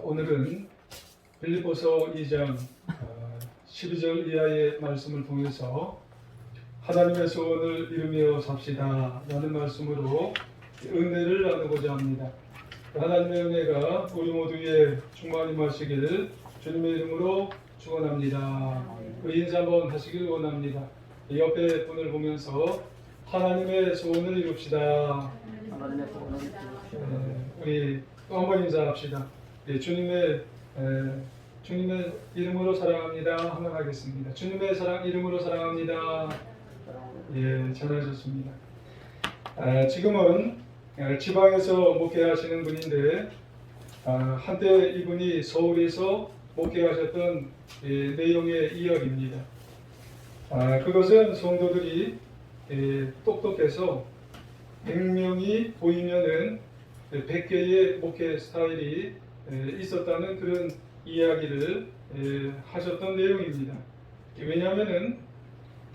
오늘은 빌립보서 2장 12절 이하의 말씀을 통해서 하나님의 소원을 이루며 삽시다 라는 말씀으로 은혜를 나누고자 합니다. 하나님의 은혜가 우리 모두에 충만히 마시기를 주님의 이름으로 축원합니다. 인사 한번 하시길 원합니다. 옆에 분을 보면서 하나님의 소원을 이룹시다. 하나님의 소원을 이루십시오. 우리 또 한번 인사합시다. 주님의 이름으로 사랑합니다. 한번 하겠습니다. 주님의 이름으로 사랑합니다. 잘하셨습니다. 지금은 지방에서 목회하시는 분인데 한때 이분이 서울에서 목회하셨던 내용의 이야기입니다. 그것은 성도들이 똑똑해서 100명이 보이면은 100개의 목회 스타일이 있었다는 그런 이야기를 하셨던 내용입니다. 왜냐하면은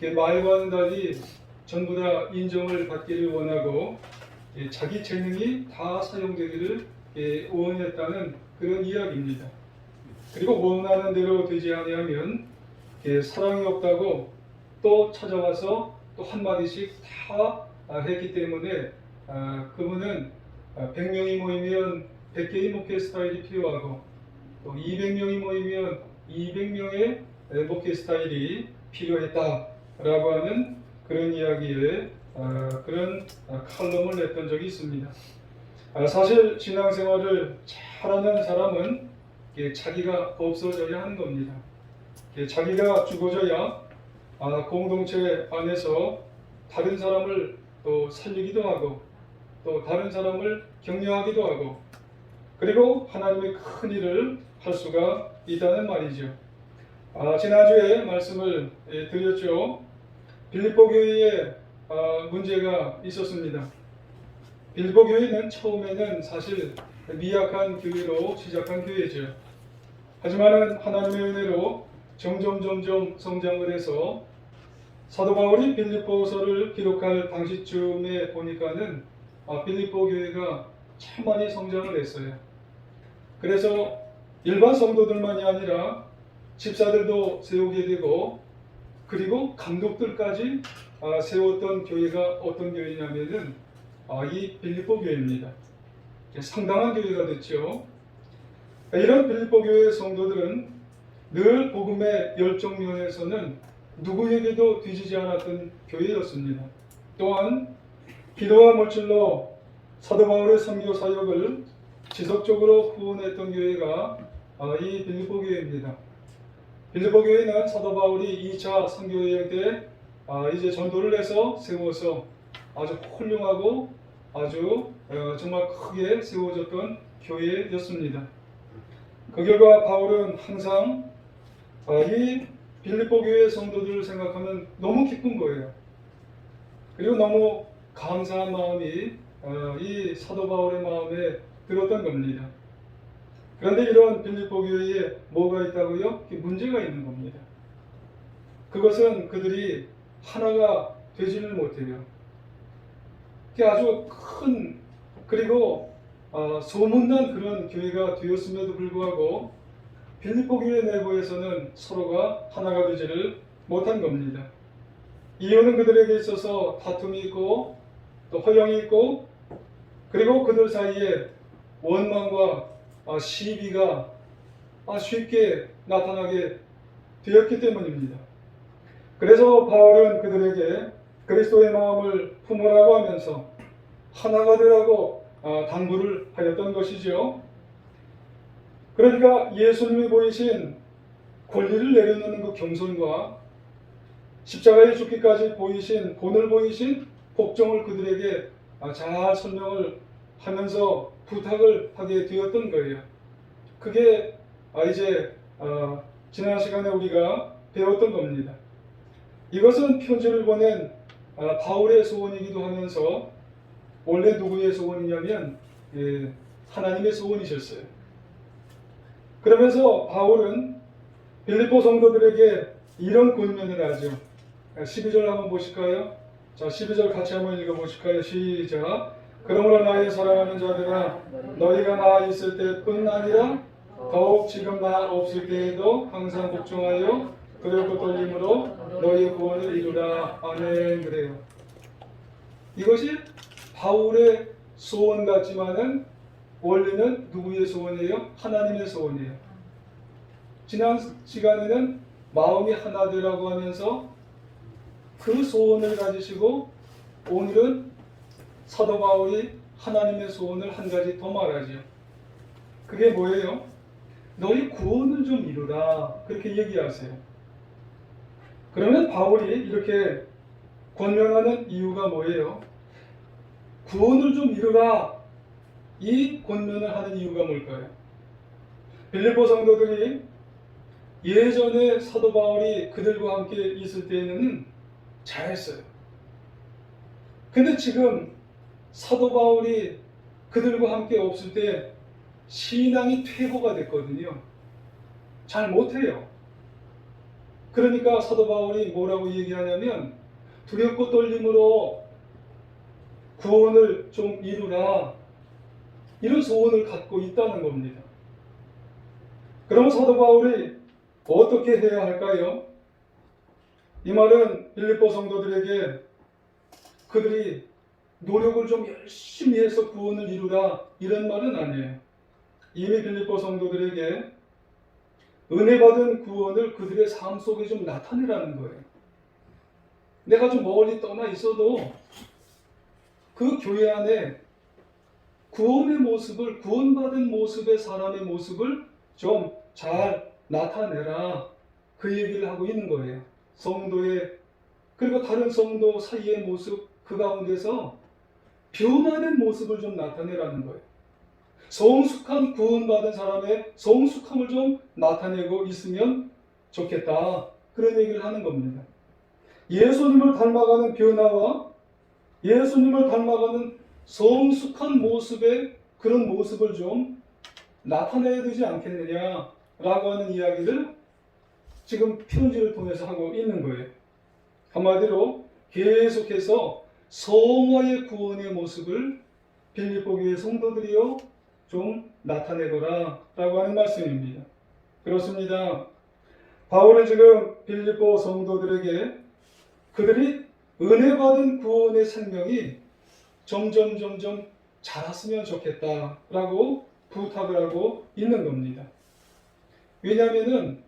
말과는 달리 전부 다 인정을 받기를 원하고 자기 재능이 다 사용되기를 원했다는 그런 이야기입니다. 그리고 원하는 대로 되지 아니하면 사랑이 없다고 또 찾아와서 또 한마디씩 다 했기 때문에 그분은 100명이 모이면 100개의 목회 스타일이 필요하고 또 200명이 모이면 200명의 목회 스타일이 필요했다라고 하는 그런 이야기에 그런 칼럼을 냈던 적이 있습니다. 사실 신앙생활을 잘하는 사람은 자기가 없어져야 하는 겁니다. 자기가 죽어져야 공동체 안에서 다른 사람을 또 살리기도 하고 또 다른 사람을 격려하기도 하고 그리고 하나님의 큰 일을 할 수가 있다는 말이죠. 지난주에 말씀을 드렸죠. 빌립보 교회에 문제가 있었습니다. 빌립보 교회는 처음에는 사실 미약한 교회로 시작한 교회죠. 하지만 하나님의 은혜로 점점 성장을 해서 사도 바울이 빌립보서를 기록할 당시쯤에 보니까는 빌립보 교회가 참 많이 성장을 했어요. 그래서 일반 성도들만이 아니라 집사들도 세우게 되고 그리고 감독들까지 세웠던 교회가 어떤 교회냐면은 이 빌립보 교회입니다. 상당한 교회가 됐죠. 이런 빌립보 교회의 성도들은 늘 복음의 열정 면에서는 누구에게도 뒤지지 않았던 교회였습니다. 또한 기도와 물질로 사도 바울의 선교 사역을 지속적으로 후원했던 교회가 이 빌립보 교회입니다. 빌립보 교회는 사도 바울이 2차 선교 여행 때 이제 전도를 해서 세워서 아주 훌륭하고 아주 정말 크게 세워졌던 교회였습니다. 그 결과 바울은 항상 이 빌립보 교회 성도들을 생각하면 너무 기쁜 거예요. 그리고 너무 감사한 마음이 이 사도 바울의 마음에 들었던 겁니다. 그런데 이런 빌립보 교회에 뭐가 있다고요? 문제가 있는 겁니다. 그것은 그들이 하나가 되지를 못해요. 아주 큰 그리고 소문난 그런 교회가 되었음에도 불구하고 빌립보 교회 내부에서는 서로가 하나가 되지를 못한 겁니다. 이유는 그들에게 있어서 다툼이 있고 또 허영이 있고 그리고 그들 사이에 원망과 시비가 쉽게 나타나게 되었기 때문입니다. 그래서 바울은 그들에게 그리스도의 마음을 품으라고 하면서 하나가 되라고 당부를 하였던 것이죠. 그러니까 예수님이 보이신 권리를 내려놓는 그 겸손과 십자가에 죽기까지 본을 보이신 복종을 그들에게 잘 설명을 하면서 부탁을 하게 되었던 거예요. 그게 이제 지난 시간에 우리가 배웠던 겁니다. 이것은 편지를 보낸 바울의 소원이기도 하면서 원래 누구의 소원이냐면 하나님의 소원이셨어요. 그러면서 바울은 빌립보 성도들에게 이런 권면을 하죠. 12절 한번 보실까요? 자, 12절 같이 한번 읽어보실까요? 시작. 그러므로 나의 사랑하는 자들아 너희가 나 있을 때뿐 아니라 더욱 지금 나 없을 때에도 항상 복종하여 두렵고 떨림으로 너희의 구원을 이루라. 아멘. 그래요. 이것이 바울의 소원 같지만은 원래는 누구의 소원이에요? 하나님의 소원이에요. 지난 시간에는 마음이 하나 되라고 하면서 그 소원을 가지시고 오늘은 사도 바울이 하나님의 소원을 한 가지 더 말하죠. 그게 뭐예요? 너희 구원을 좀 이루라. 그렇게 얘기하세요. 그러면 바울이 이렇게 권면하는 이유가 뭐예요? 구원을 좀 이루라. 이 권면을 하는 이유가 뭘까요? 빌립보 성도들이 예전에 사도 바울이 그들과 함께 있을 때에는 잘했어요. 근데 지금 사도 바울이 그들과 함께 없을 때 신앙이 퇴보가 됐거든요. 잘 못해요. 그러니까 사도 바울이 뭐라고 얘기하냐면 두렵고 떨림으로 구원을 좀 이루라. 이런 소원을 갖고 있다는 겁니다. 그러면 사도 바울이 어떻게 해야 할까요? 이 말은 빌립보 성도들에게 그들이 노력을 좀 열심히 해서 구원을 이루라 이런 말은 아니에요. 이미 빌립보 성도들에게 은혜 받은 구원을 그들의 삶 속에 좀 나타내라는 거예요. 내가 좀 멀리 떠나 있어도 그 교회 안에 구원의 모습을, 구원받은 모습의 사람의 모습을 좀 잘 나타내라. 그 얘기를 하고 있는 거예요. 성도의, 그리고 다른 성도 사이의 모습, 그 가운데서 변화된 모습을 좀 나타내라는 거예요. 성숙한 구원받은 사람의 성숙함을 좀 나타내고 있으면 좋겠다. 그런 얘기를 하는 겁니다. 예수님을 닮아가는 변화와 예수님을 닮아가는 성숙한 모습의 그런 모습을 좀 나타내야 되지 않겠느냐라고 하는 이야기를 지금 편지를 통해서 하고 있는 거예요. 한마디로 계속해서 성화의 구원의 모습을 빌립보 교회 성도들이요 좀 나타내거라 라고 하는 말씀입니다. 그렇습니다. 바울은 지금 빌립보 성도들에게 그들이 은혜 받은 구원의 생명이 점점 자랐으면 좋겠다라고 부탁을 하고 있는 겁니다. 왜냐하면은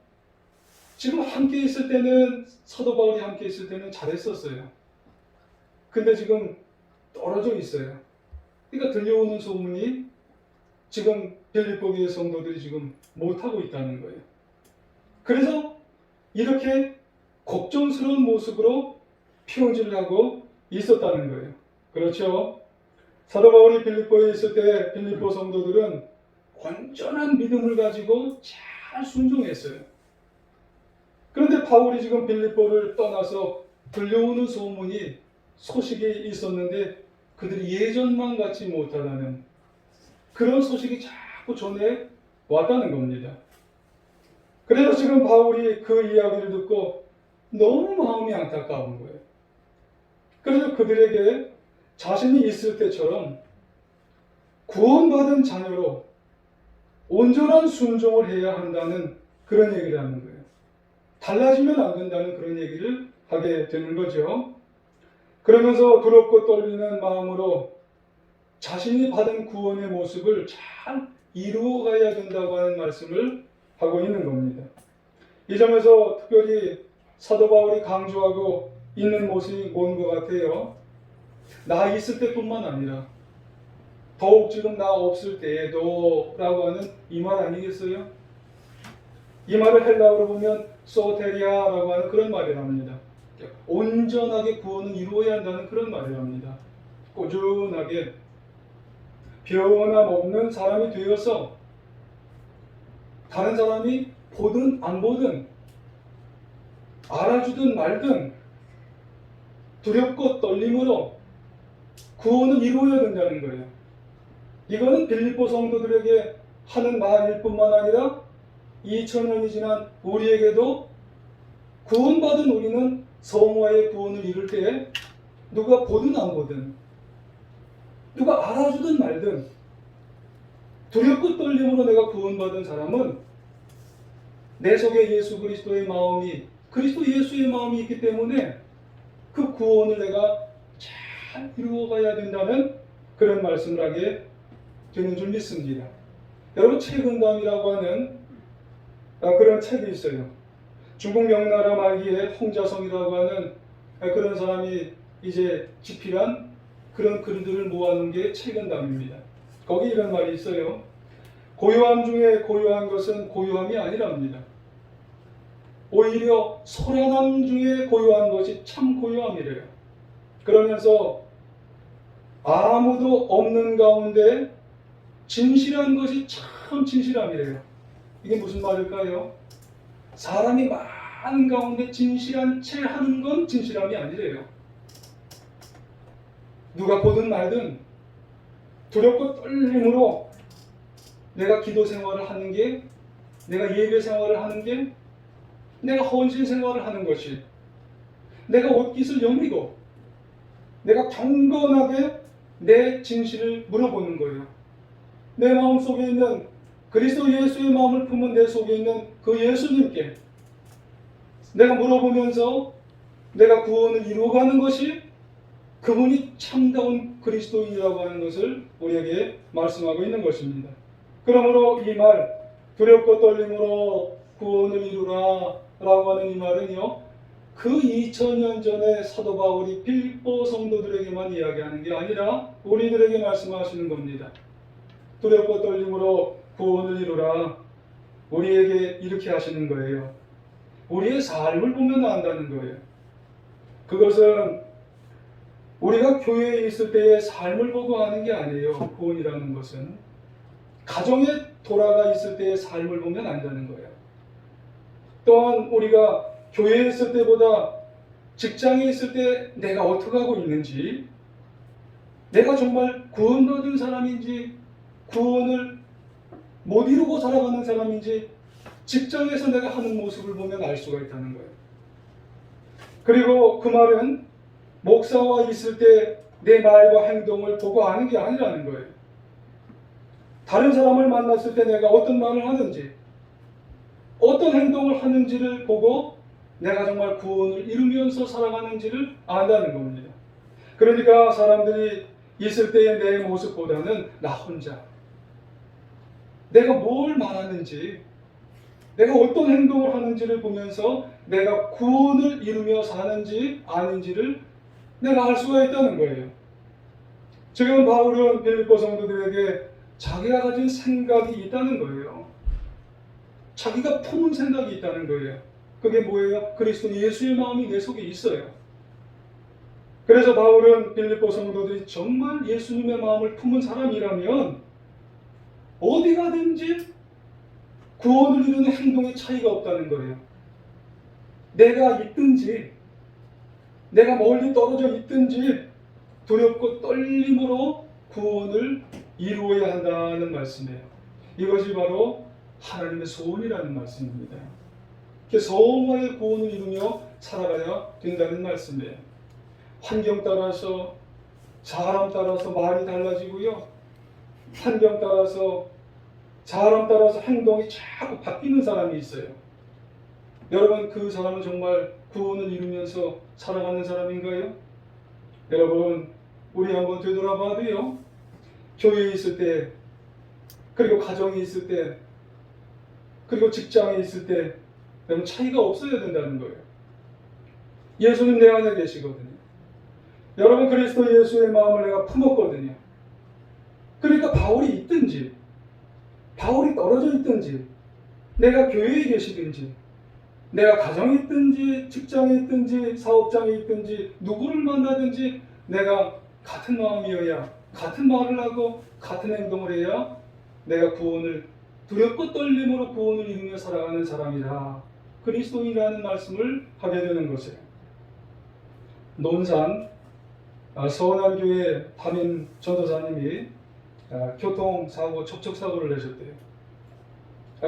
지금 함께 있을 때는 사도 바울이 함께 있을 때는 잘했었어요. 근데 지금 떨어져 있어요. 그러니까 들려오는 소문이 지금 빌립보 교회 성도들이 지금 못하고 있다는 거예요. 그래서 이렇게 걱정스러운 모습으로 피용질을 하고 있었다는 거예요. 그렇죠? 사도 바울이 빌립보에 있을 때 빌립보 성도들은 온전한 믿음을 가지고 잘 순종했어요. 그런데 바울이 지금 빌립보를 떠나서 들려오는 소식이 있었는데 그들이 예전만 같지 못하다는 그런 소식이 자꾸 전해 왔다는 겁니다. 그래서 지금 바울이 그 이야기를 듣고 너무 마음이 안타까운 거예요. 그래서 그들에게 자신이 있을 때처럼 구원받은 자녀로 온전한 순종을 해야 한다는 그런 얘기를 하는 거예요. 달라지면 안 된다는 그런 얘기를 하게 되는 거죠. 그러면서 두렵고 떨리는 마음으로 자신이 받은 구원의 모습을 잘 이루어가야 된다고 하는 말씀을 하고 있는 겁니다. 이 점에서 특별히 사도 바울이 강조하고 있는 모습이 뭔 것 같아요? 나 있을 때뿐만 아니라 더욱 지금 나 없을 때에도 라고 하는 이 말 아니겠어요? 이 말을 헬라어로 보면 소테리아라고 하는 그런 말이랍니다. 온전하게 구원을 이루어야 한다는 그런 말이랍니다. 꾸준하게 변함없는 사람이 되어서 다른 사람이 보든 안 보든 알아주든 말든 두렵고 떨림으로 구원을 이루어야 된다는 거예요. 이거는 빌립보 성도들에게 하는 말일 뿐만 아니라 2000년이 지난 우리에게도 구원받은 우리는 성화의 구원을 이룰 때 누가 보든 안 보든 누가 알아주든 말든 두렵고 떨림으로 내가 구원받은 사람은 내 속에 예수 그리스도의 마음이, 그리스도 예수의 마음이 있기 때문에 그 구원을 내가 잘 이루어가야 된다는 그런 말씀을 하게 되는 줄 믿습니다. 여러분, 책은담이라고 하는 그런 책이 있어요. 중국 명나라 말기에 홍자성이라고 하는 그런 사람이 이제 집필한 그런 글들을 모아놓은 게 책은담입니다. 거기 이런 말이 있어요. 고요함 중에 고요한 것은 고요함이 아니랍니다. 오히려 소란함 중에 고요한 것이 참 고요함이래요. 그러면서 아무도 없는 가운데 진실한 것이 참 진실함이래요. 이게 무슨 말일까요? 사람이 많은 가운데 진실한 채 하는 건 진실함이 아니래요. 누가 보든 말든 두렵고 떨림으로 내가 기도 생활을 하는 게, 내가 예배 생활을 하는 게, 내가 헌신 생활을 하는 것이, 내가 옷깃을 여미고 내가 경건하게 내 진실을 물어보는 거예요. 내 마음속에 있는 그리스도 예수의 마음을 품은 내 속에 있는 그 예수님께 내가 물어보면서 내가 구원을 이루어가는 것이 그분이 참다운 그리스도인이라고 하는 것을 우리에게 말씀하고 있는 것입니다. 그러므로 이 말, 두렵고 떨림으로 구원을 이루라 라고 하는 이 말은요, 그 2000년 전에 사도 바울이 빌보 성도들에게만 이야기하는 게 아니라 우리들에게 말씀하시는 겁니다. 두렵고 떨림으로 구원을 이루라, 우리에게 이렇게 하시는 거예요. 우리의 삶을 보면 안다는 거예요. 그것은 우리가 교회에 있을 때의 삶을 보고 하는 게 아니에요. 구원이라는 것은 가정에 돌아가 있을 때의 삶을 보면 안다는 거예요. 또한 우리가 교회에 있을 때보다 직장에 있을 때 내가 어떻게 하고 있는지, 내가 정말 구원받은 사람인지 구원을 못 이루고 살아가는 사람인지 직장에서 내가 하는 모습을 보면 알 수가 있다는 거예요. 그리고 그 말은 목사와 있을 때 내 말과 행동을 보고 아는 게 아니라는 거예요. 다른 사람을 만났을 때 내가 어떤 말을 하는지, 어떤 행동을 하는지를 보고 내가 정말 구원을 이루면서 살아가는지를 안다는 겁니다. 그러니까 사람들이 있을 때의 내 모습보다는 나 혼자, 내가 뭘 말하는지, 내가 어떤 행동을 하는지를 보면서 내가 구원을 이루며 사는지 아닌지를 내가 알 수가 있다는 거예요. 지금 바울은 빌립보 성도들에게 자기가 가진 생각이 있다는 거예요. 자기가 품은 생각이 있다는 거예요. 그게 뭐예요? 그리스도 예수의 마음이 내 속에 있어요. 그래서 바울은 빌립보 성도들이 정말 예수님의 마음을 품은 사람이라면 어디 가든지 구원을 이루는 행동에 차이가 없다는 거예요. 내가 있든지 내가 멀리 떨어져 있든지 두렵고 떨림으로 구원을 이루어야 한다는 말씀이에요. 이것이 바로 하나님의 소원이라는 말씀입니다. 성화의 구원을 이루며 살아가야 된다는 말씀이에요. 환경 따라서, 사람 따라서 말이 달라지고요. 환경 따라서, 사람 따라서 행동이 자꾸 바뀌는 사람이 있어요. 여러분, 그 사람은 정말 구원을 이루면서 살아가는 사람인가요? 여러분, 우리 한번 되돌아봐도요. 교회에 있을 때, 그리고 가정에 있을 때, 그리고 직장에 있을 때 여러분 차이가 없어야 된다는 거예요. 예수님 내 안에 계시거든요. 여러분, 그리스도 예수의 마음을 내가 품었거든요. 그러니까 바울이 있든지 바울이 떨어져 있든지 내가 교회에 계시든지 내가 가정에 있든지 직장에 있든지 사업장에 있든지 누구를 만나든지 내가 같은 마음이어야, 같은 말을 하고 같은 행동을 해야 내가 구원을, 두렵고 떨림으로 구원을 이루며 살아가는 사람이라 그리스도인이라는 말씀을 하게 되는 것이에요. 논산 서원안교회 담임 전도사님이 교통사고, 접촉사고를 내셨대요.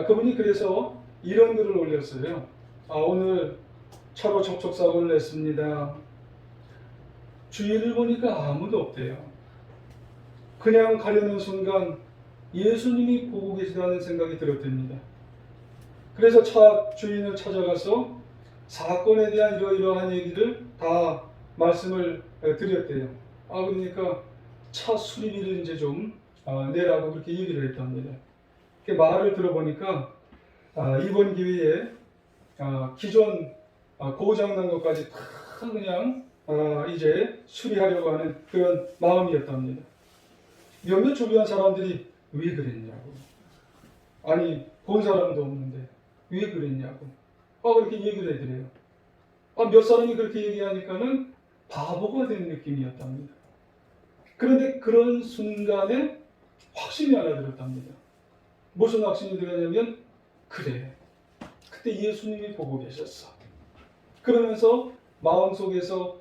그분이 그래서 이런 글을 올렸어요. 오늘 차로 접촉사고를 냈습니다. 주위를 보니까 아무도 없대요. 그냥 가려는 순간 예수님이 보고 계시다는 생각이 들었답니다. 그래서 차 주인을 찾아가서 사건에 대한 이러이러한 얘기를 다 말씀을 드렸대요. 그러니까 차 수리비를 이제 좀 내라고 그렇게 얘기를 했답니다. 그 말을 들어보니까 이번 기회에 기존 고장난 것까지 다 그냥 이제 수리하려고 하는 그런 마음이었답니다. 몇몇 주변 사람들이 왜 그랬냐고, 아니 본 사람도 없는데 왜 그랬냐고 그렇게 얘기를 해드려요. 몇 사람이 그렇게 얘기하니까는 바보가 된 느낌이었답니다. 그런데 그런 순간에 확신이 하나 들었답니다. 무슨 확신이 들었냐면, 그래, 그때 예수님이 보고 계셨어. 그러면서 마음속에서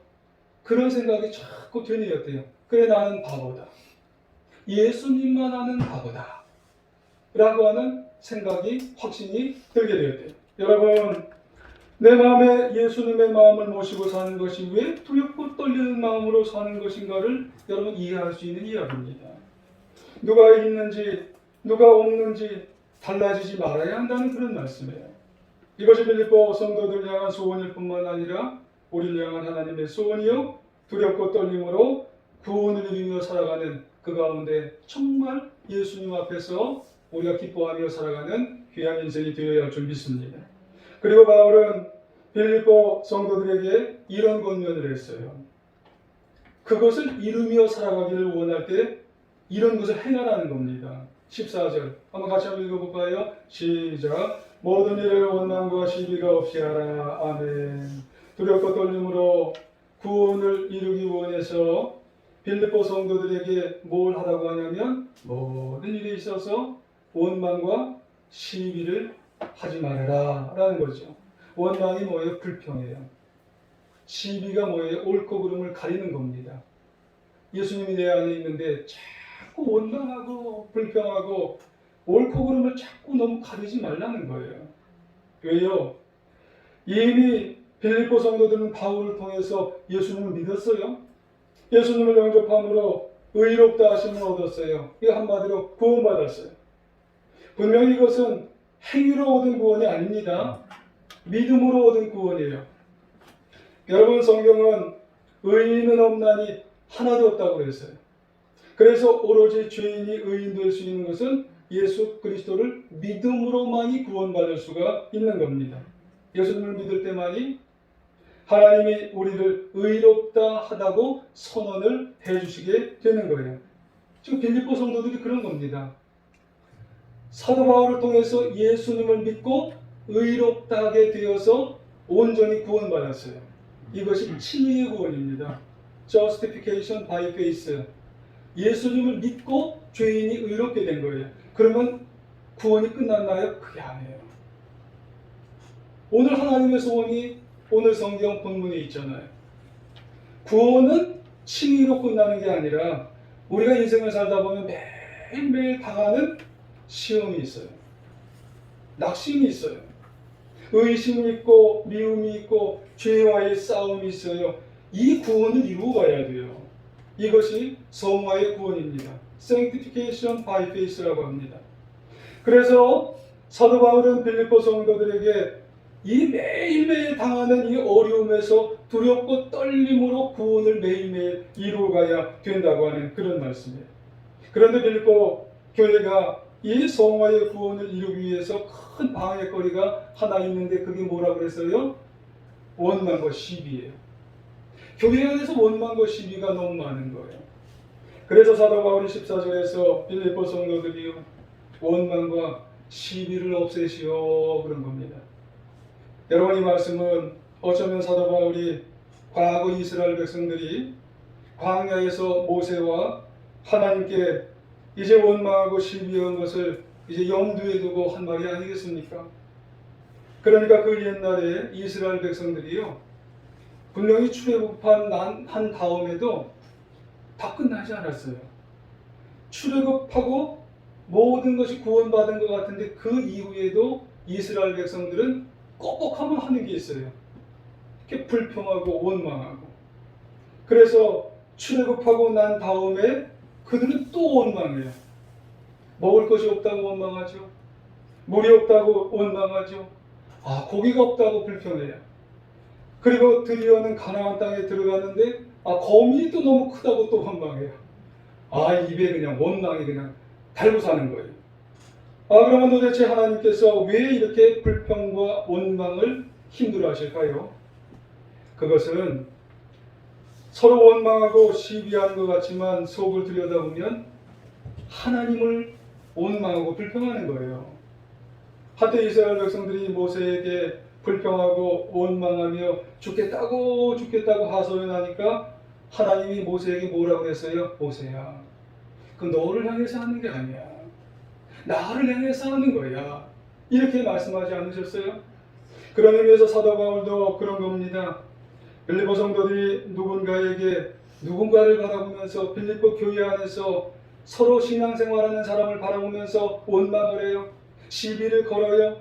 그런 생각이 자꾸 되뇌었대요. 그래, 나는 바보다. 예수님만 아는 바보다. 라고 하는 생각이, 확신이 들게 되었대요. 여러분, 내 마음에 예수님의 마음을 모시고 사는 것이 왜 두렵고 떨리는 마음으로 사는 것인가를 여러분 이해할 수 있는 이야기입니다. 누가 있는지 누가 없는지 달라지지 말아야 한다는 그런 말씀이에요. 이것이 빌립보 성도들 향한 소원일 뿐만 아니라 우리를 향한 하나님의 소원이요, 두렵고 떨림으로 구원을 이루며 살아가는 그 가운데 정말 예수님 앞에서 우리가 기뻐하며 살아가는 귀한 인생이 되어야 할 줄 믿습니다. 그리고 바울은 빌립보 성도들에게 이런 권면을 했어요. 그것을 이루며 살아가기를 원할 때 이런 것을 행하라는 겁니다. 14절 한번 같이 한번 읽어볼까요? 시작. 모든 일을 원망과 시비가 없이 하라. 아멘. 두렵고 떨림으로 구원을 이루기 원해서 빌립보 성도들에게 뭘 하라고 하냐면, 모든 일에 있어서 원망과 시비를 하지 말아라 라는 거죠. 원망이 뭐예요? 불평이에요. 시비가 뭐예요? 옳고 그름을 가리는 겁니다. 예수님이 내 안에 있는데 자꾸 원망하고 불평하고 옳고 그름을 자꾸 너무 가리지 말라는 거예요. 왜요? 이미 빌립보 성도들은 바울을 통해서 예수님을 믿었어요. 예수님을 영접함으로 의롭다 하심을 얻었어요. 이 한마디로 구원받았어요. 분명히 이것은 행위로 얻은 구원이 아닙니다. 믿음으로 얻은 구원이에요. 여러분, 성경은 의인은 없나니 하나도 없다고 그랬어요. 그래서 오로지 죄인이 의인 될 수 있는 것은 예수 그리스도를 믿음으로만이 구원받을 수가 있는 겁니다. 예수님을 믿을 때만이 하나님이 우리를 의롭다 하다고 선언을 해주시게 되는 거예요. 지금 빌립보 성도들이 그런 겁니다. 사도 바울을 통해서 예수님을 믿고 의롭다 하게 되어서 온전히 구원받았어요. 이것이 칭의의 구원입니다. Justification by faith. 예수님을 믿고 죄인이 의롭게 된 거예요. 그러면 구원이 끝났나요? 그게 아니에요. 오늘 하나님의 소원이 오늘 성경 본문에 있잖아요. 구원은 칭의로 끝나는 게 아니라 우리가 인생을 살다 보면 매일매일 당하는 시험이 있어요. 낙심이 있어요. 의심이 있고 미움이 있고 죄와의 싸움이 있어요. 이 구원을 이루어 가야 돼요. 이것이 성화의 구원입니다. Sanctification by faith라고 합니다. 그래서 사도 바울은 빌립보 성도들에게 이 매일매일 당하는 이 어려움에서 두렵고 떨림으로 구원을 매일매일 이루어가야 된다고 하는 그런 말씀이에요. 그런데 빌립보 교회가 이 성화의 구원을 이루기 위해서 큰 방해거리가 하나 있는데 그게 뭐라고 그랬어요? 원망과 시비예요. 교회 안에서 원망과 시비가 너무 많은 거예요. 그래서 사도 바울이 14절에서 빌립보 성도들이 원망과 시비를 없애시오 그런 겁니다. 여러분, 이 말씀은 어쩌면 사도 바울이 과거 이스라엘 백성들이 광야에서 모세와 하나님께 이제 원망하고 시비한 것을 이제 염두에 두고 한 말이 아니겠습니까? 그러니까 그 옛날에 이스라엘 백성들이요, 분명히 출애굽한 한 다음에도 다 끝나지 않았어요. 출애굽하고 모든 것이 구원받은 것 같은데 그 이후에도 이스라엘 백성들은 뻑뻑하면 하는 게 있어요. 이렇게 불평하고 원망하고. 그래서 출애굽하고 난 다음에 그들은 또 원망해요. 먹을 것이 없다고 원망하죠. 물이 없다고 원망하죠. 고기가 없다고 불평해요. 그리고 드디어는 가나안 땅에 들어가는데 거민이 또 너무 크다고 또 원망해요. 입에 그냥 원망이 그냥 달고 사는 거예요. 그러면 도대체 하나님께서 왜 이렇게 불평과 원망을 힘들어 하실까요? 그것은 서로 원망하고 시비하는 것 같지만 속을 들여다보면 하나님을 원망하고 불평하는 거예요. 한때 이스라엘 백성들이 모세에게 불평하고 원망하며 죽겠다고 하소연하니까 하나님이 모세에게 뭐라고 했어요? 모세야, 그 너를 향해서 하는 게 아니야. 나를 향해서 하는 거야. 이렇게 말씀하지 않으셨어요? 그런 의미에서 사도 바울도 그런 겁니다. 빌립보 성도들이 누군가를 바라보면서 빌립보 교회 안에서 서로 신앙생활하는 사람을 바라보면서 원망을 해요. 시비를 걸어요.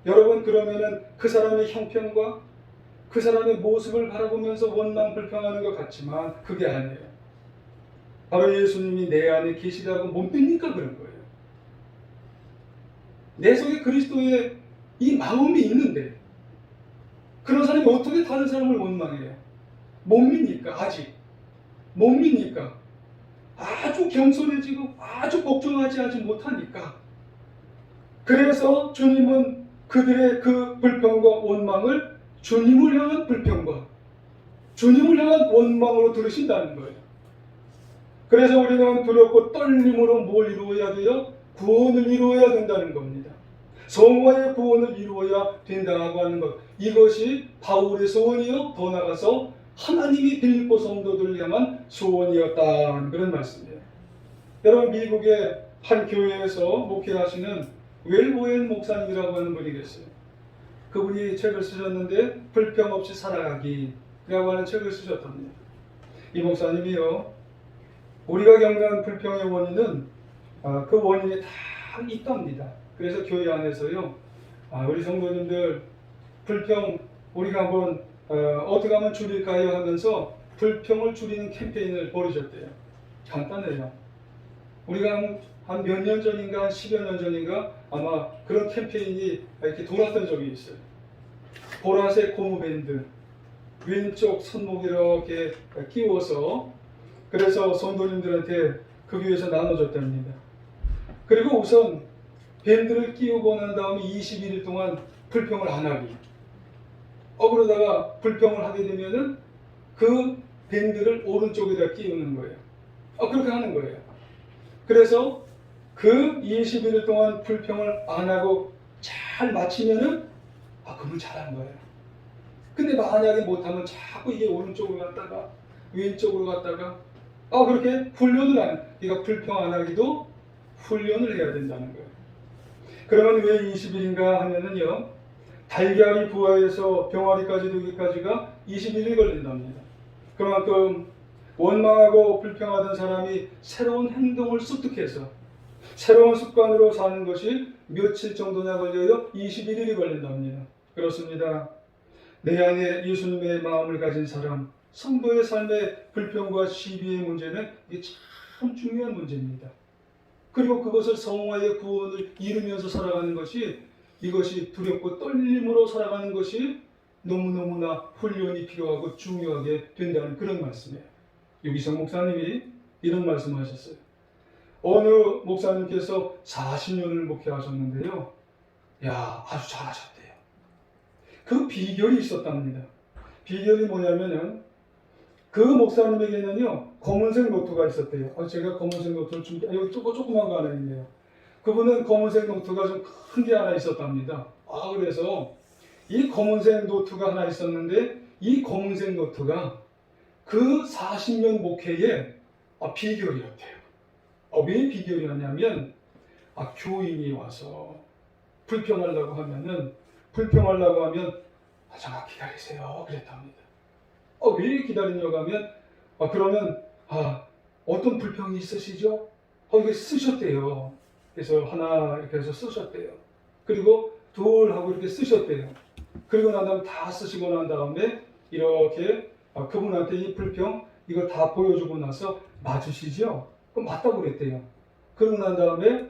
여러분, 그러면은 그 사람의 형편과 그 사람의 모습을 바라보면서 원망 불평하는 것 같지만 그게 아니에요. 바로 예수님이 내 안에 계시다고 못 믿니까 그런 거예요. 내 속에 그리스도의 이 마음이 있는데 그런 사람이 어떻게 다른 사람을 원망해요? 못 믿니까? 아직 못 믿니까? 아주 겸손해지고 아주 걱정하지 못하니까. 그래서 주님은 그들의 그 불평과 원망을 주님을 향한 불평과 주님을 향한 원망으로 들으신다는 거예요. 그래서 우리는 두렵고 떨림으로 뭘 이루어야 돼요? 구원을 이루어야 된다는 겁니다. 성화의 구원을 이루어야 된다고 하는 것. 이것이 바울의 소원이요, 더 나아가서 하나님이 빌립보 성도들을 향한 소원이었다는 그런 말씀이에요. 여러분, 미국의 한 교회에서 목회하시는 웰 보엔 목사님이라고 하는 분이 계세요. 그분이 책을 쓰셨는데 불평 없이 살아가기라고 하는 책을 쓰셨답니다. 이 목사님이요, 우리가 겪는 불평의 원인은 그 원인이 다 있답니다. 그래서 교회 안에서요, 우리 성도님들 불평 우리가 한번 어떻게 하면 줄일까요 하면서 불평을 줄이는 캠페인을 벌이셨대요. 간단해요. 우리가 한 몇 년 전인가, 한 10여 년 전인가 아마 그런 캠페인이 이렇게 돌았던 적이 있어요. 보라색 고무밴드 왼쪽 손목 이렇게 끼워서, 그래서 성도님들한테 그 교회에서 나눠줬답니다. 그리고 우선 밴드를 끼우고 난 다음에 21일 동안 불평을 안 하기. 그러다가 불평을 하게 되면은 그 밴드를 오른쪽에다 끼우는 거예요. 그렇게 하는 거예요. 그래서 그 21일 동안 불평을 안 하고 잘 마치면은 그분 잘한 거예요. 근데 만약에 못하면 자꾸 이게 오른쪽으로 갔다가 왼쪽으로 갔다가 그렇게 훈련을 안, 그러니까 불평 안 하기도 훈련을 해야 된다는 거예요. 그러면 왜 20일인가 하면은요, 달걀이 부화해서 병아리까지 되기까지가 21일 걸린답니다. 그만큼 원망하고 불평하던 사람이 새로운 행동을 습득해서 새로운 습관으로 사는 것이 며칠 정도나 걸려요? 21일이 걸린답니다. 그렇습니다. 내 안에 예수님의 마음을 가진 사람, 성도의 삶의 불평과 시비의 문제는 이게 참 중요한 문제입니다. 그리고 그것을 성화의 구원을 이루면서 살아가는 것이, 이것이 두렵고 떨림으로 살아가는 것이 너무너무나 훈련이 필요하고 중요하게 된다는 그런 말씀이에요. 유기성 목사님이 이런 말씀하셨어요. 어느 목사님께서 40년을 목회하셨는데요, 아주 잘하셨대요. 그 비결이 있었답니다. 비결이 뭐냐면은 그 목사님에게는요, 검은색 노트가 있었대요. 제가 검은색 노트를 여기 조그만 거 하나 있네요. 그분은 검은색 노트가 좀 큰 게 하나 있었답니다. 그래서 이 검은색 노트가 하나 있었는데, 이 검은색 노트가 그 40년 목회의 비결이었대요. 왜 비결이었냐면, 교인이 와서 불평하려고 하면 잠깐 기다리세요 그랬답니다. 왜 기다리냐고 하면, 그러면 어떤 불평이 있으시죠? 이게 쓰셨대요. 그래서 하나 이렇게 해서 쓰셨대요. 그리고 둘 하고 이렇게 쓰셨대요. 그리고 난 다음에 다 쓰시고 난 다음에 이렇게 그분한테 이 불평 이걸 다 보여주고 나서 맞으시죠? 그럼 맞다고 그랬대요. 그러고 난 다음에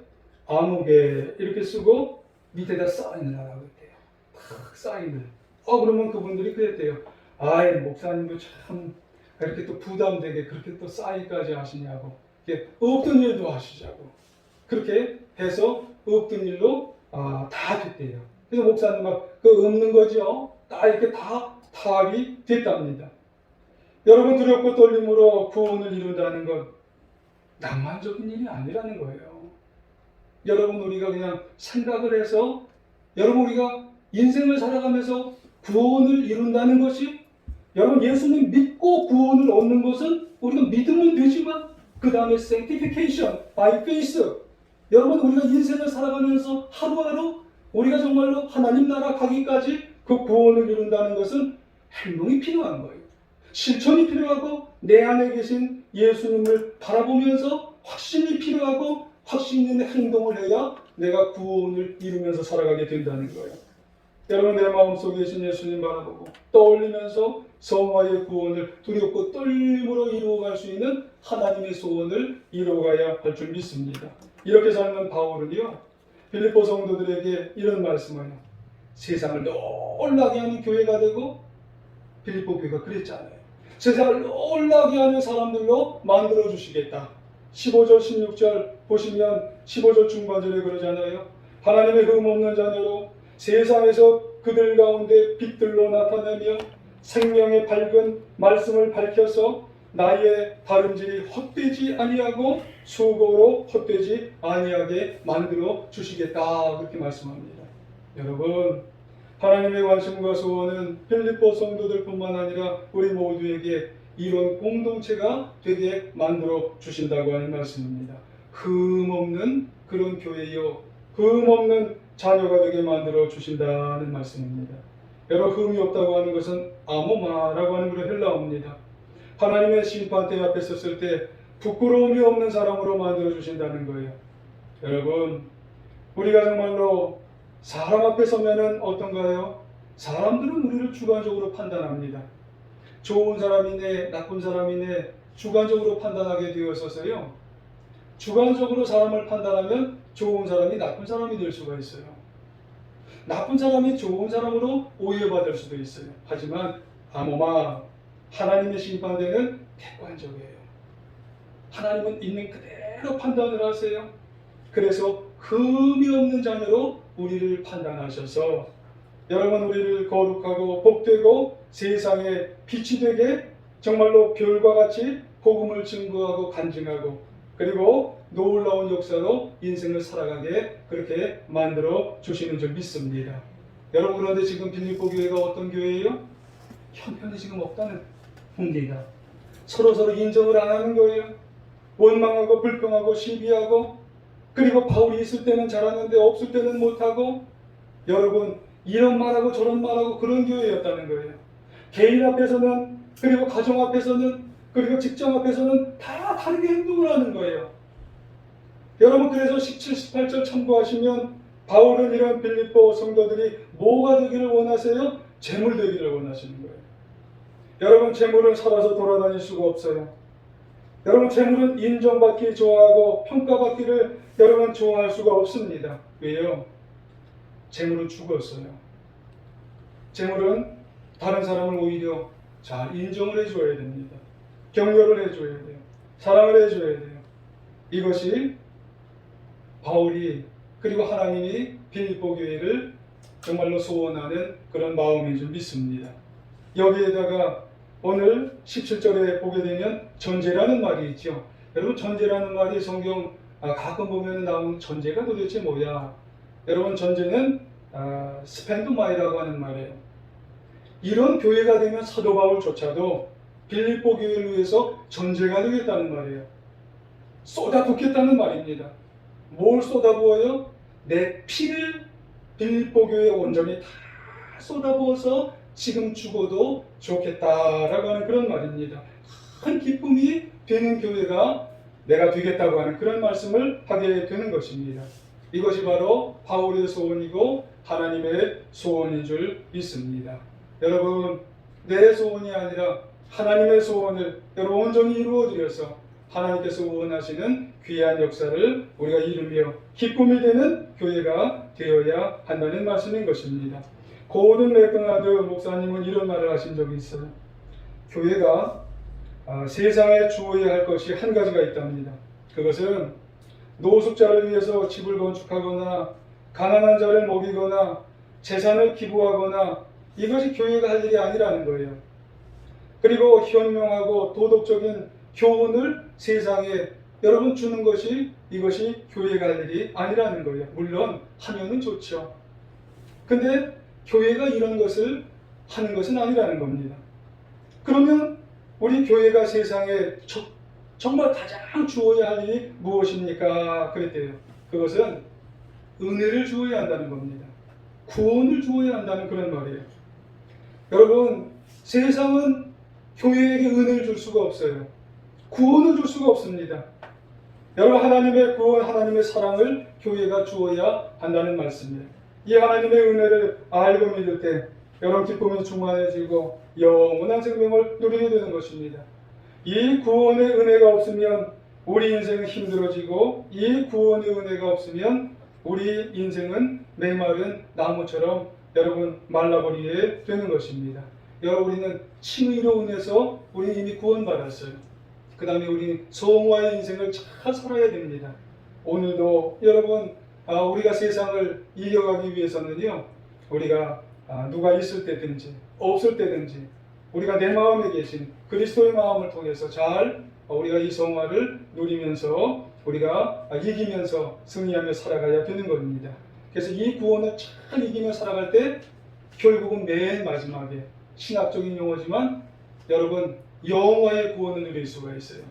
암흑에 이렇게 쓰고 밑에다 사인을 하라고 했대요. 탁 사인을. 그러면 그분들이 그랬대요. 아이, 목사님도 참 이렇게 또 부담되게 그렇게 또 사인까지 하시냐고. 이렇게 없던 일도 하시자고. 그렇게 해서 없던 일로 다 됐대요. 그래서 목사님 막 그 없는 거죠. 다 이렇게 다 타협이 됐답니다. 여러분, 두렵고 떨림으로 구원을 이룬다는 건 낭만적인 일이 아니라는 거예요. 여러분, 우리가 그냥 생각을 해서 여러분, 우리가 인생을 살아가면서 구원을 이룬다는 것이, 여러분, 예수님 믿고 구원을 얻는 것은 우리가 믿으면 되지만 그 다음에 sanctification by faith, 여러분, 우리가 인생을 살아가면서 하루하루 우리가 정말로 하나님 나라 가기까지 그 구원을 이룬다는 것은 행동이 필요한 거예요. 실천이 필요하고 내 안에 계신 예수님을 바라보면서 확신이 필요하고 확신 있는 행동을 해야 내가 구원을 이루면서 살아가게 된다는 거예요. 여러분, 내 마음속에 계신 예수님 바라보고 떠올리면서 성화의 구원을 두렵고 떨림으로 이루어갈 수 있는 하나님의 소원을 이루어가야 할 줄 믿습니다. 이렇게 살면 바울은요, 빌립보 성도들에게 이런 말씀을 해요. 세상을 놀라게 하는 교회가 되고, 빌립보 교회가 그랬잖아요. 세상을 놀라게 하는 사람들로 만들어 주시겠다. 15절 16절 보시면 15절 중반절에 그러잖아요. 하나님의 흠없는 자녀로 세상에서 그들 가운데 빛들로 나타내며 생명의 밝은 말씀을 밝혀서 나의 다름질이 헛되지 아니하고 수고로 헛되지 아니하게 만들어 주시겠다, 그렇게 말씀합니다. 여러분, 하나님의 관심과 소원은 빌립보 성도들뿐만 아니라 우리 모두에게 이런 공동체가 되게 만들어 주신다고 하는 말씀입니다. 흠없는 그런 교회요, 흠없는 자녀가 되게 만들어 주신다는 말씀입니다. 여러분, 흠이 없다고 하는 것은 아모마라고 하는 그런 헬라어입니다. 하나님의 심판대 앞에 섰을 때 부끄러움이 없는 사람으로 만들어 주신다는 거예요. 여러분, 우리가 정말로 사람 앞에 서면은 어떤가요? 사람들은 우리를 주관적으로 판단합니다. 좋은 사람이네, 나쁜 사람이네, 주관적으로 판단하게 되어서요. 주관적으로 사람을 판단하면 좋은 사람이 나쁜 사람이 될 수가 있어요. 나쁜 사람이 좋은 사람으로 오해받을 수도 있어요. 하지만 아모마, 하나님의 심판대는 객관적이에요. 하나님은 있는 그대로 판단을 하세요. 그래서 흠이 없는 자녀로 우리를 판단하셔서 여러분, 우리를 거룩하고 복되고 세상에 빛이 되게 정말로 별과 같이 복음을 증거하고 간증하고 그리고 놀라운 역사로 인생을 살아가게 그렇게 만들어 주시는 줄 믿습니다. 여러분, 그런데 지금 빌립보 교회가 어떤 교회예요? 형편이 지금 없다는 분위기다. 서로 인정을 안 하는 거예요. 원망하고 불평하고 시비하고, 그리고 바울이 있을 때는 잘하는데 없을 때는 못하고, 여러분, 이런 말하고 저런 말하고 그런 교회였다는 거예요. 개인 앞에서는, 그리고 가정 앞에서는, 그리고 직장 앞에서는 다 다르게 행동을 하는 거예요. 여러분, 그래서 17, 18절 참고하시면 바울은 이런 빌립보 성도들이 뭐가 되기를 원하세요? 재물 되기를 원하시는 거예요. 여러분, 재물은 살아서 돌아다닐 수가 없어요. 여러분, 재물은 인정받기 좋아하고 평가받기를 여러분 좋아할 수가 없습니다. 왜요? 재물은 죽었어요. 재물은 다른 사람을 오히려 잘 인정을 해줘야 됩니다. 격려를 해줘야 돼요. 사랑을 해줘야 돼요. 이것이 바울이 그리고 하나님이 빌립보 교회를 정말로 소원하는 그런 마음인 줄 믿습니다. 여기에다가 오늘 17절에 보게 되면 전제라는 말이 있죠. 여러분, 전제라는 말이 성경 가끔 보면 나오는 전제가 도대체 뭐야? 여러분, 전제는 스펜드마이라고 하는 말이에요. 이런 교회가 되면 사도 바울조차도 빌립보 교회를 위해서 전제가 되겠다는 말이에요. 쏟아붓겠다는 말입니다. 뭘 쏟아부어요? 내 피를 빌립보 교회에 온전히 다 쏟아부어서 지금 죽어도 좋겠다라고 하는 그런 말입니다. 큰 기쁨이 되는 교회가 내가 되겠다고 하는 그런 말씀을 하게 되는 것입니다. 이것이 바로 바울의 소원이고 하나님의 소원인 줄 믿습니다. 여러분, 내 소원이 아니라 하나님의 소원을 여러분 온전히 이루어드려서 하나님께서 원하시는 귀한 역사를 우리가 이루며 기쁨이 되는 교회가 되어야 한다는 말씀인 것입니다. 고든 맥도날드 목사님은 이런 말을 하신 적이 있어요. 교회가 세상에 주어야 할 것이 한 가지가 있답니다. 그것은 노숙자를 위해서 집을 건축하거나 가난한 자를 먹이거나 재산을 기부하거나 이것이 교회가 할 일이 아니라는 거예요. 그리고 현명하고 도덕적인 교훈을 세상에 여러분 주는 것이 이것이 교회가 할 일이 아니라는 거예요. 물론 하면은 좋죠. 근데 교회가 이런 것을 하는 것은 아니라는 겁니다. 그러면 우리 교회가 세상에 정말 가장 주어야 할 일이 무엇입니까? 그랬대요. 그것은 은혜를 주어야 한다는 겁니다. 구원을 주어야 한다는 그런 말이에요. 여러분, 세상은 교회에게 은혜를 줄 수가 없어요. 구원을 줄 수가 없습니다. 여러분, 하나님의 구원, 하나님의 사랑을 교회가 주어야 한다는 말씀이에요. 이 하나님의 은혜를 알고 믿을 때 여러분 기쁨이 충만해지고 영원한 생명을 누리게 되는 것입니다. 이 구원의 은혜가 없으면 우리 인생은 힘들어지고 이 구원의 은혜가 없으면 우리 인생은 메마른 나무처럼 여러분 말라버리게 되는 것입니다. 여러분 우리는 칭의로 인해서 우리는 이미 구원받았어요. 그 다음에 우리는 성화의 인생을 잘 살아야 됩니다. 오늘도 여러분 우리가 세상을 이겨가기 위해서는요, 우리가 누가 있을 때든지 없을 때든지 우리가 내 마음에 계신 그리스도의 마음을 통해서 잘 우리가 이 성화를 누리면서 우리가 이기면서 승리하며 살아가야 되는 겁니다. 그래서 이 구원을 잘 이기며 살아갈 때 결국은 맨 마지막에 신학적인 용어지만 여러분 영화의 구원을 누릴 수가 있어요.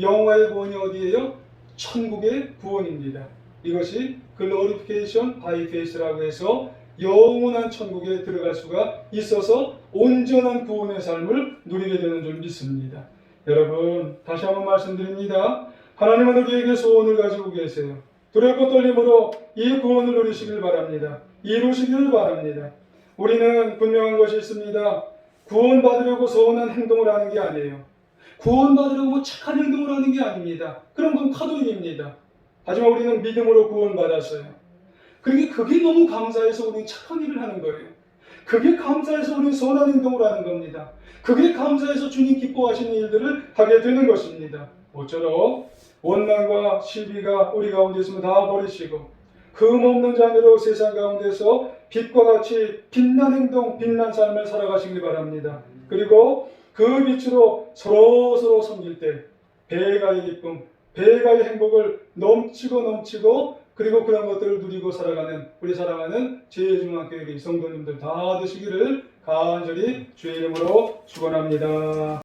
영화의 구원이 어디예요? 천국의 구원입니다. 이것이 Glorification by Faith라고 해서 영원한 천국에 들어갈 수가 있어서 온전한 구원의 삶을 누리게 되는 줄 믿습니다. 여러분 다시 한번 말씀드립니다. 하나님은 우리에게 소원을 가지고 계세요. 두렵고 떨림으로 이 구원을 누리시길 바랍니다. 이루시길 바랍니다. 우리는 분명한 것이 있습니다. 구원받으려고 선한 행동을 하는 게 아니에요. 구원받으려고 착한 행동을 하는 게 아닙니다. 그런 건 카톨릭입니다. 하지만 우리는 믿음으로 구원받았어요. 그게 너무 감사해서 우리는 착한 일을 하는 거예요. 그게 감사해서 우리는 선한 행동을 하는 겁니다. 그게 감사해서 주님 기뻐하시는 일들을 하게 되는 것입니다. 모쪼록 원망과 시비가 우리 가운데 있으면 다 버리시고 흠없는 자녀로 세상 가운데서 빛과 같이 빛난 행동, 빛난 삶을 살아가시길 바랍니다. 그리고 그 빛으로 서로 섬길 때 배가의 기쁨, 배가의 행복을 넘치고 그리고 그런 것들을 누리고 살아가는 우리 사랑하는 제일중앙교회 성도님들 다 되시기를 간절히 주의 이름으로 축원합니다.